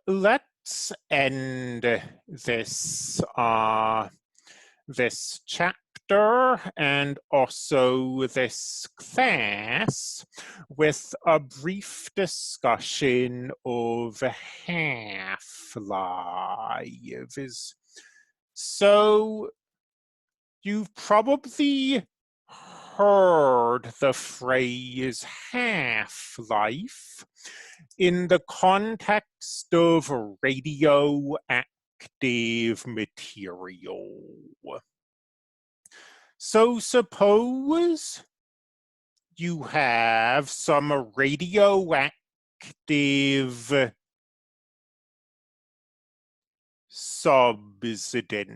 let's end this chapter and also this class with a brief discussion of half-lives. So you've probably heard the phrase half-life in the context of radioactive material. So suppose you have some radioactive substance.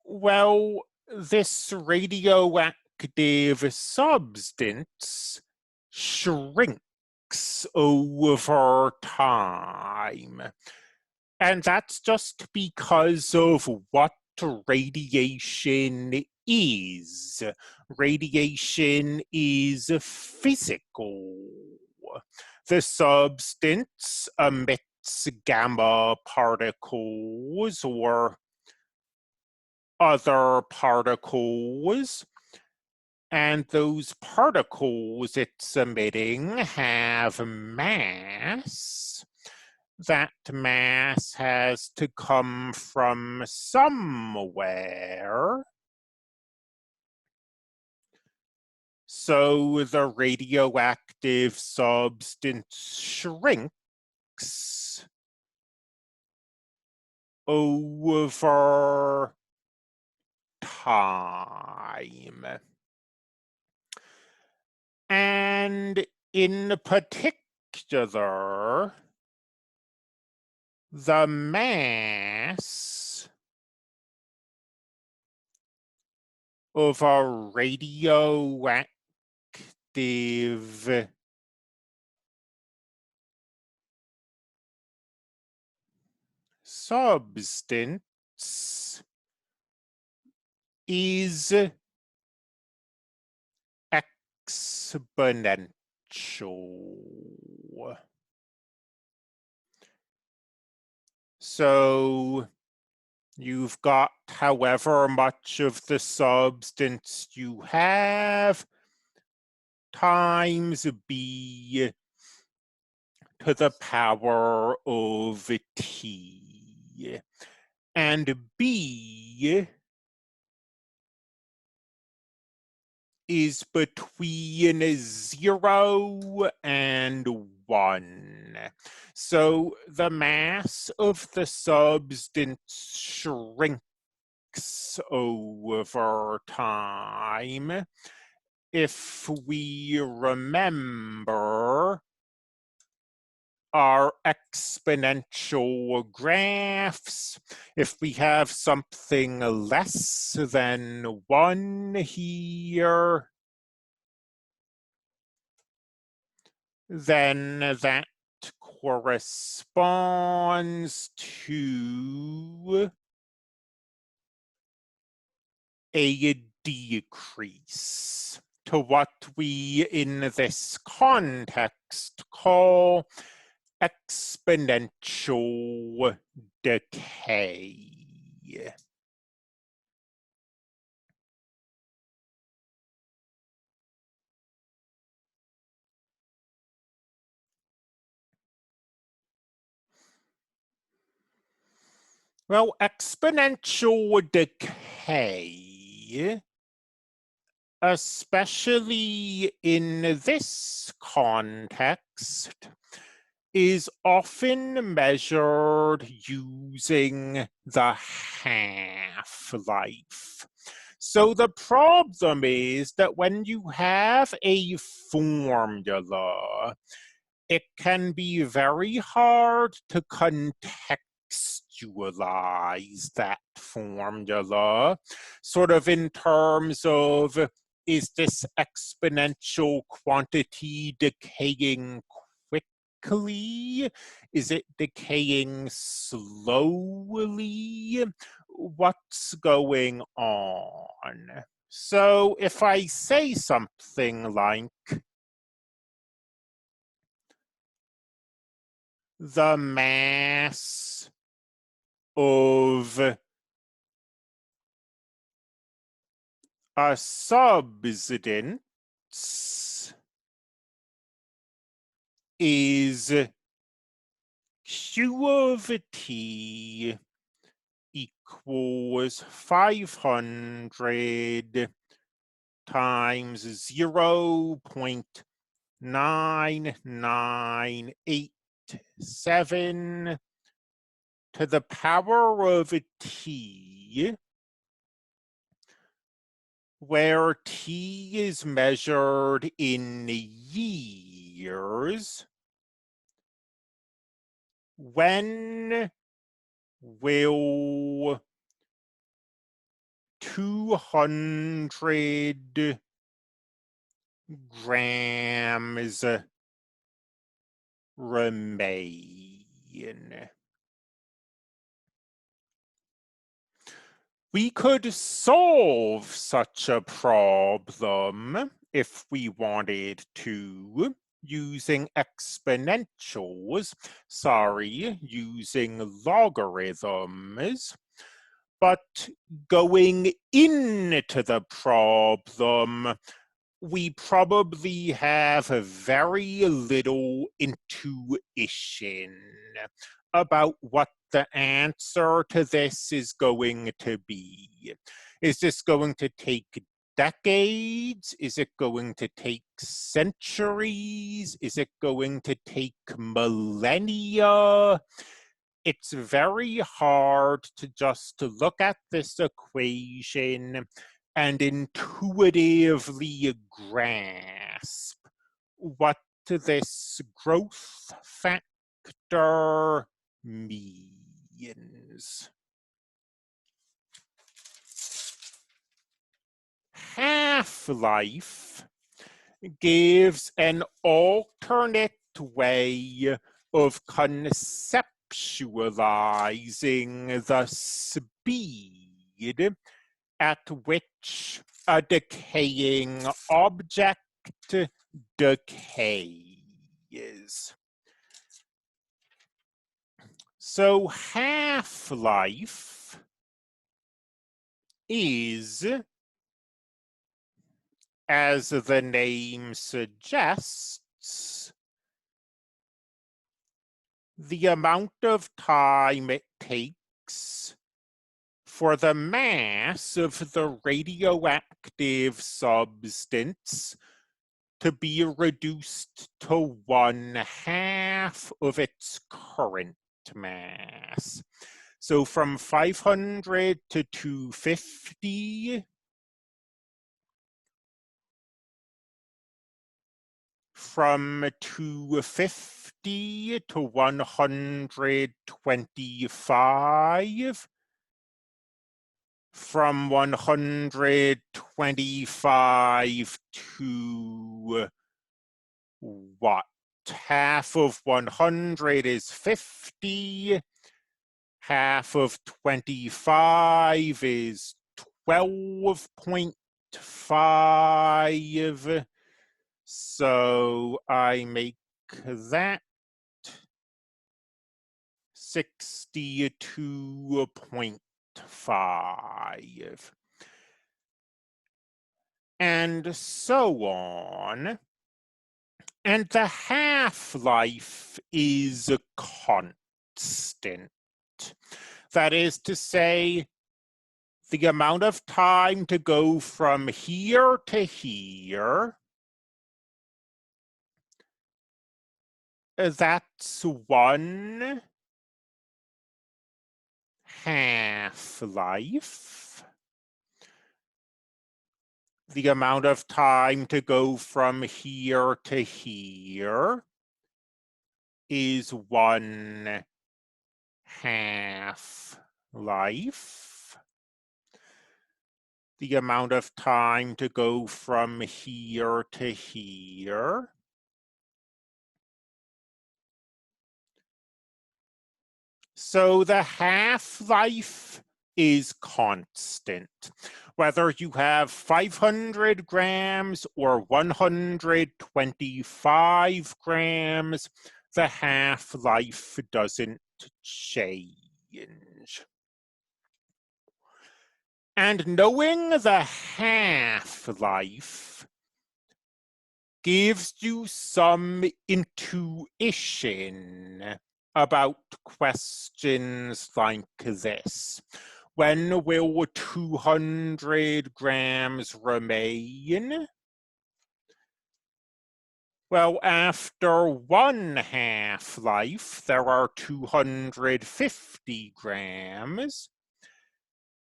Well, this radioactive substance shrinks over time. And that's just because of what radiation is. Radiation is physical. The substance emits gamma particles or other particles, and those particles it's emitting have mass. That mass has to come from somewhere. So the radioactive substance shrinks over time. And in particular, the mass of a radioactive substance is exponential. So you've got however much of the substance you have times b to the power of t. And b is between 0 and 1. So the mass of the substance shrinks over time. If we remember our exponential graphs, if we have something less than 1 here, then that corresponds to a decrease, to what we in this context call exponential decay. Well, exponential decay, especially in this context, is often measured using the half-life. So the problem is that when you have a formula, it can be very hard to contextualize that formula, sort of in terms of, is this exponential quantity decaying quickly? Is it decaying slowly? What's going on? So if I say something like, the mass of a substance is Q of T equals 500 times 0.9987 to the power of T, where T is measured in years. When will 200 grams remain? We could solve such a problem if we wanted to, using exponentials, using logarithms. But going into the problem, we probably have very little intuition about what the answer to this is going to be. Is this going to take decades? Is it going to take centuries? Is it going to take millennia? It's very hard to just look at this equation and intuitively grasp what this growth factor means. Half-life gives an alternate way of conceptualizing the speed at which a decaying object decays. So half-life is, as the name suggests, the amount of time it takes for the mass of the radioactive substance to be reduced to 1/2 of its current mass. So from 500 to 250, from 250 to 125, from 125 to what? Half of 100 is 50. Half of 25 is 12.5. So I make that 62.5. And so on. And the half-life is constant. That is to say, the amount of time to go from here to here, that's 1 half-life. The amount of time to go from here to here is 1 half-life. The amount of time to go from here to here so the half-life is constant. Whether you have 500 grams or 125 grams, the half-life doesn't change. And knowing the half-life gives you some intuition about questions like this. When will 200 grams remain? Well, after one half-life, there are 250 grams.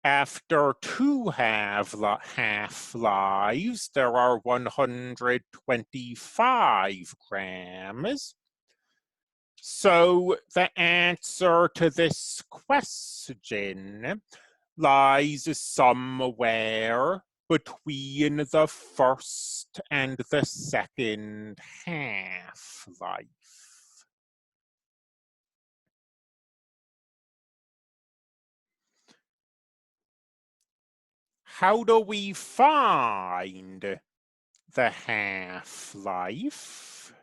After two half-lives, there are 125 grams. So the answer to this question lies somewhere between the first and the second half-life. How do we find the half-life?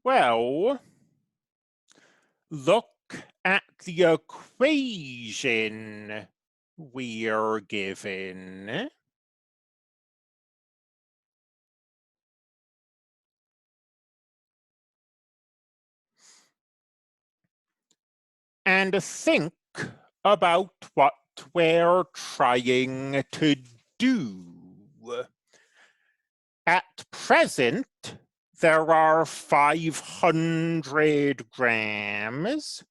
Well, look at the equation we're given. And think about what we're trying to do. At present, there are 500 grams.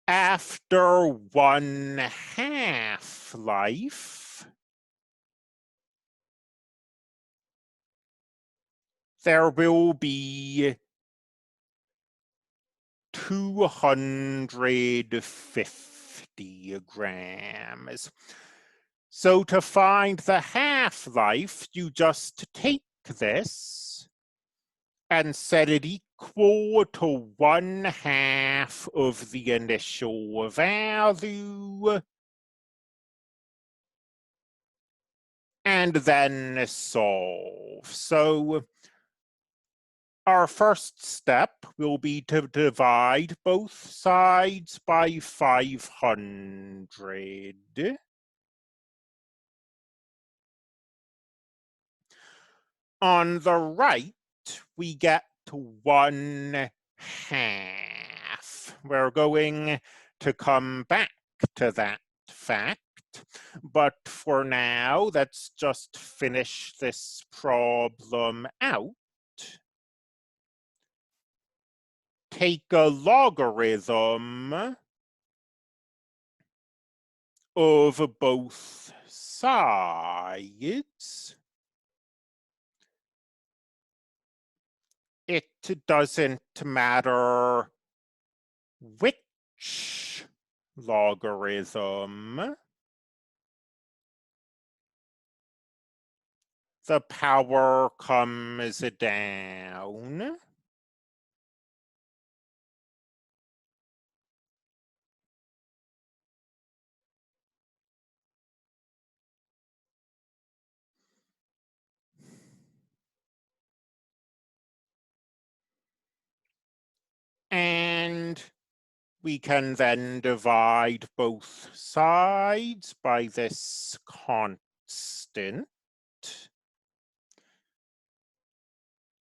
After one half-life, there will be 250 grams. So to find the half-life, you just take this and set it equal to 1/2 of the initial value, and then solve. So our first step will be to divide both sides by 500. On the right, we get 1/2. We're going to come back to that fact, but for now, let's just finish this problem out. Take a logarithm of both sides. It doesn't matter which logarithm. The power comes down. And we can then divide both sides by this constant.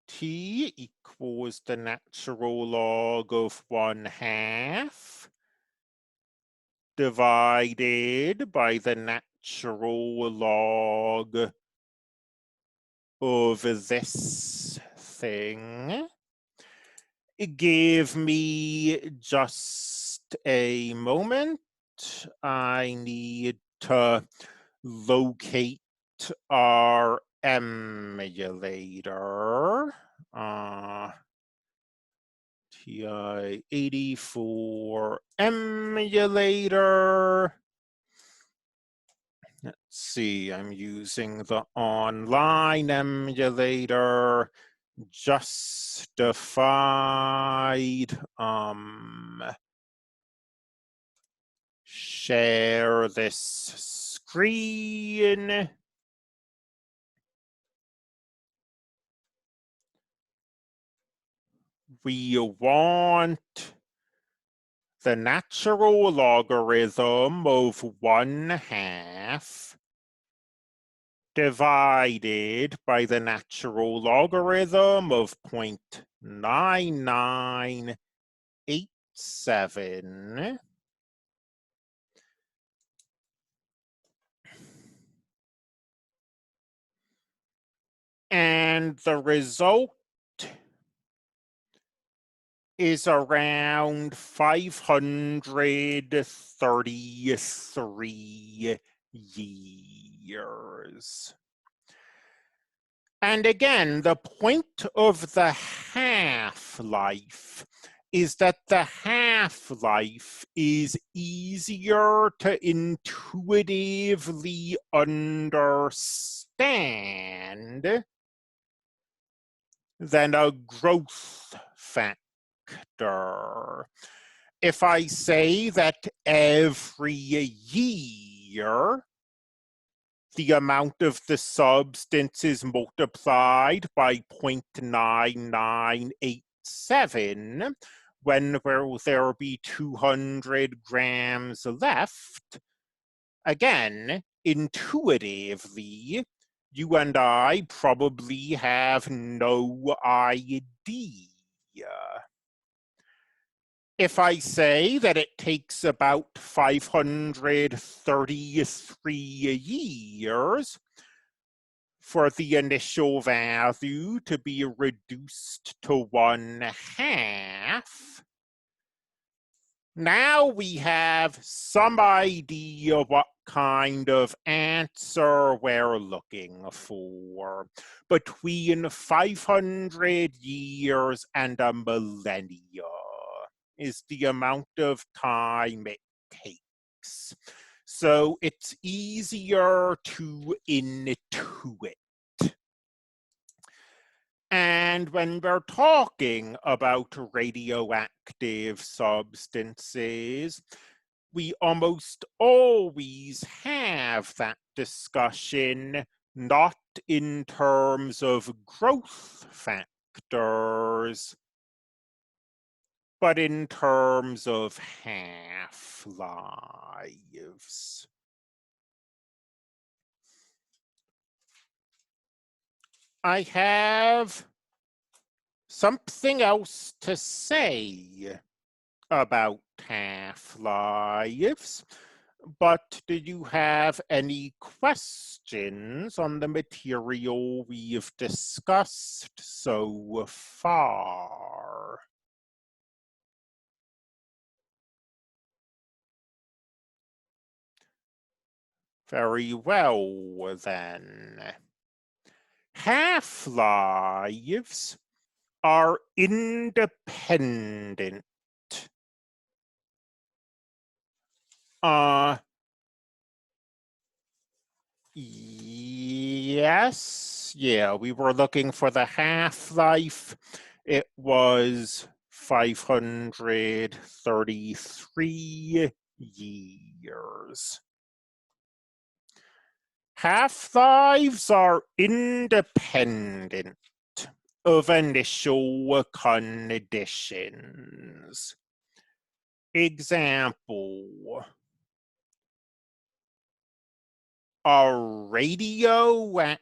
T equals the natural log of 1/2 divided by the natural log of this thing. Give me just a moment. I need to locate our emulator. TI-84 emulator. Let's see, I'm using the online emulator. Justified. Share this screen. We want the natural logarithm of 1/2 divided by the natural logarithm of 0.9987. And the result is around 533 years. And again, the point of the half-life is that the half-life is easier to intuitively understand than a growth factor. If I say that every year the amount of the substance is multiplied by 0.9987, when will there be 200 grams left? Again, intuitively, you and I probably have no idea. If I say that it takes about 533 years for the initial value to be reduced to 1/2, now we have some idea what kind of answer we're looking for. Between 500 years and a millennia is the amount of time it takes. So it's easier to intuit. And when we're talking about radioactive substances, we almost always have that discussion not in terms of growth factors, but in terms of half-lives. I have something else to say about half-lives, but do you have any questions on the material we've discussed so far? Very well, then. Half-lives are independent. Yes, yeah, we were looking for the half-life. It was 533 years. Half-lives are independent of initial conditions. Example, a radioactive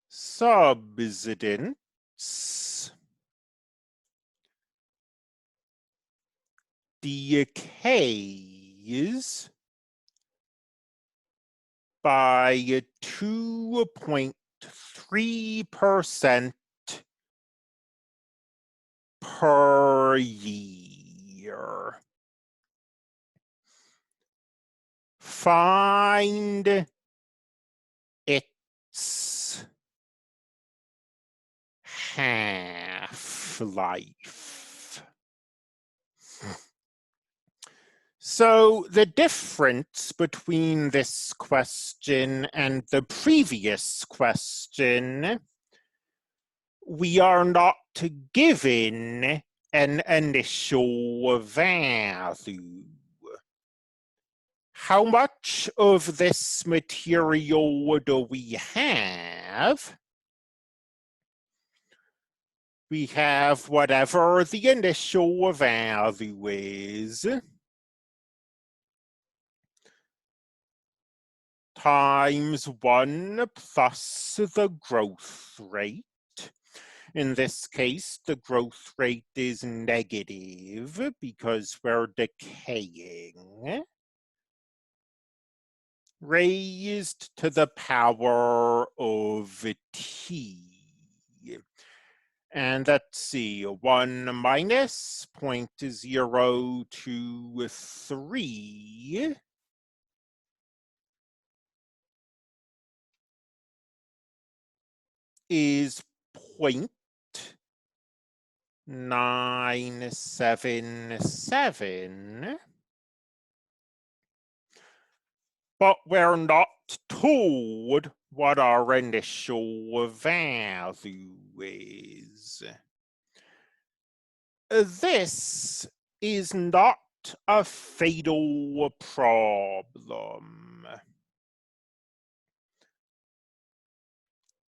substance decays by 2.3% per year. Find its half-life. So the difference between this question and the previous question, we are not given an initial value. How much of this material do we have? We have whatever the initial value is times 1 plus the growth rate. In this case, the growth rate is negative because we're decaying, raised to the power of t. And let's see, 1 minus 0.023 is 0.977, but we're not told what our initial value is. This is not a fatal problem.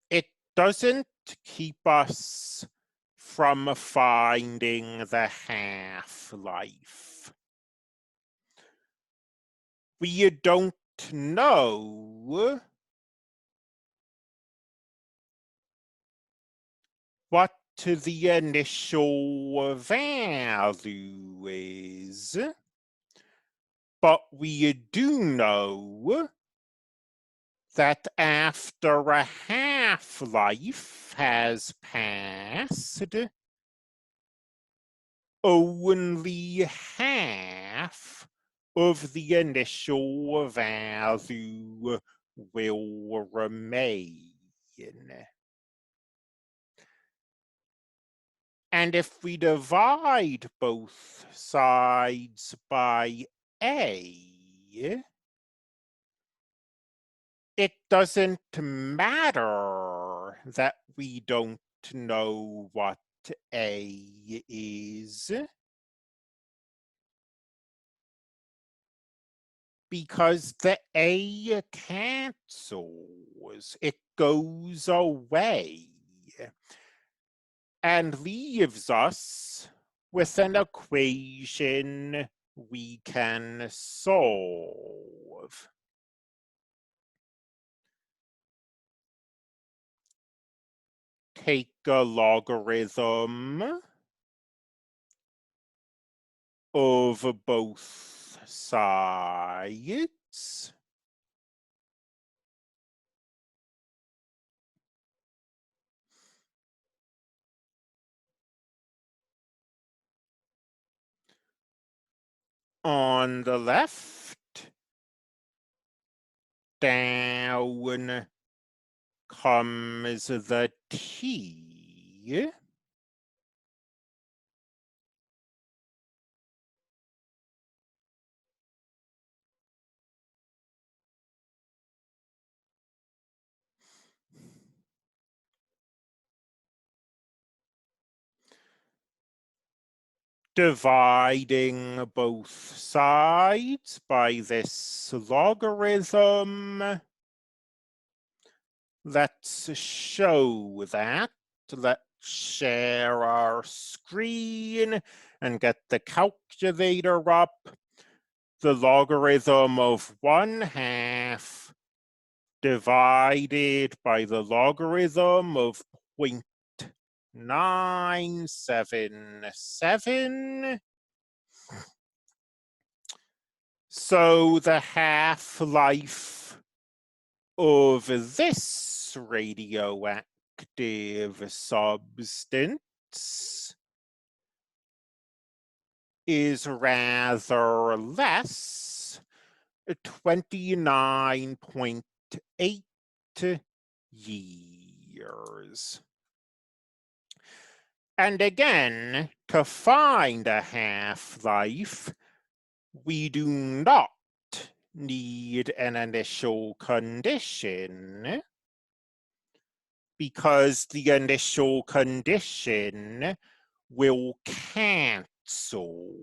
It doesn't keep us from finding the half-life. We don't know what the initial value is, but we do know that after a half-life has passed, only half of the initial value will remain. And if we divide both sides by A, it doesn't matter that we don't know what A is, because the A cancels, it goes away, and leaves us with an equation we can solve. Take a logarithm of both sides. On the left, down comes the t. Dividing both sides by this logarithm. Let's show that. Let's share our screen and get the calculator up. The logarithm of 1/2 divided by the logarithm of 0.977. So the half-life of this radioactive substance is rather less, 29.8 years. And again, to find a half-life, we do not need an initial condition, because the initial condition will cancel.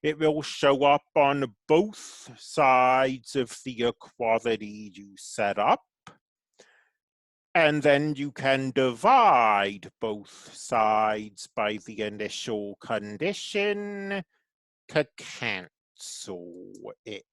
It will show up on both sides of the equality you set up. And then you can divide both sides by the initial condition to cancel it.